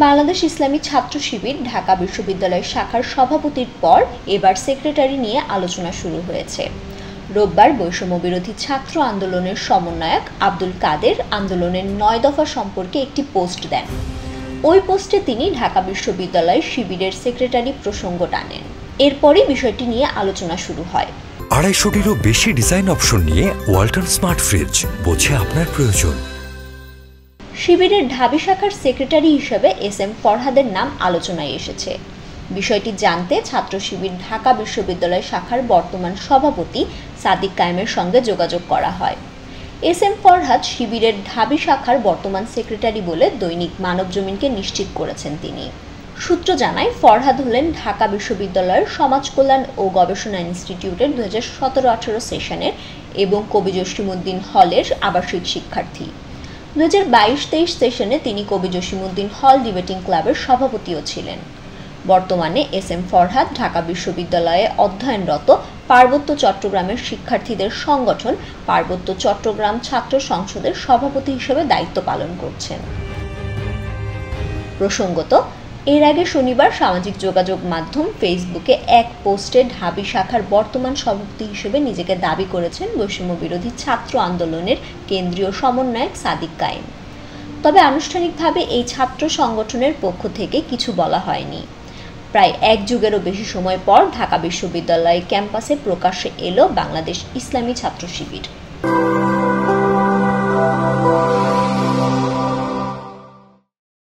বাংলাদেশ ইসলামী ছাত্র শিবির ঢাকা বিশ্ববিদ্যালয় শাখার সভাপতির পর এবার সেক্রেটারি নিয়ে আলোচনা শুরু হয়েছে। রোববার বৈষম্য বিরোধী ছাত্র আন্দোলনের সমন্বয়ক আব্দুল কাদের আন্দোলনের ৯ দফা সম্পর্কে একটি পোস্ট দেন। ওই পোস্টে তিনি ঢাকা বিশ্ববিদ্যালয় শিবিরের সেক্রেটারি প্রসঙ্গ টানেন। এরপরই বিষয়টি নিয়ে আলোচনা শুরু হয়। ২৫০টিরও বেশি ডিজাইন অপশন নিয়ে ওয়ালটন স্মার্ট ফ্রিজ, বোঝে আপনার প্রয়োজন। শিবিরের ঢাবি শাখার সেক্রেটারি হিসেবে এস.এম. ফরহাদের নাম আলোচনায় এসেছে। বিষয়টি জানতে ছাত্র শিবির ঢাকা বিশ্ববিদ্যালয় শাখার বর্তমান সভাপতি সাদিক কায়েমের সঙ্গে যোগাযোগ করা হয়। এস.এম. ফরহাদ শিবিরের ঢাবি শাখার বর্তমান সেক্রেটারি বলে দৈনিক মানবজমিনকে নিশ্চিত করেছেন তিনি। সূত্র জানায়, ফরহাদ হলেন ঢাকা বিশ্ববিদ্যালয়ের সমাজ কল্যাণ ও গবেষণা ইনস্টিটিউটের ২০১৭-১৮ সেশনের এবং কবি জসিমউদ্দিন হলের আবাসিক শিক্ষার্থী। ২০২২-২৩ সেশনে তিনি কবি জসিমউদ্দিন হল ডিবেটিং ক্লাবের সভাপতিও ছিলেন। বর্তমানে এস.এম. ফরহাদ ঢাকা বিশ্ববিদ্যালয়ে অধ্যয়নরত পার্বত্য চট্টগ্রামের শিক্ষার্থীদের সংগঠন পার্বত্য চট্টগ্রাম ছাত্র সংসদের সভাপতি হিসেবে দায়িত্ব পালন করছেন। প্রসঙ্গত, এর আগে শনিবার সামাজিক যোগাযোগ মাধ্যম ফেসবুকে এক পোস্টে ঢাবি শাখার বর্তমান সভাপতি হিসেবে নিজেকে দাবি করেছেন বৈষম্য বিরোধী ছাত্র আন্দোলনের কেন্দ্রীয় সমন্বয়ক সাদিক কায়েম। তবে আনুষ্ঠানিকভাবে এই ছাত্র সংগঠনের পক্ষ থেকে কিছু বলা হয়নি। প্রায় এক যুগেরও বেশি সময় পর ঢাকা বিশ্ববিদ্যালয় ক্যাম্পাসে প্রকাশ্যে এলো বাংলাদেশ ইসলামী ছাত্র শিবির।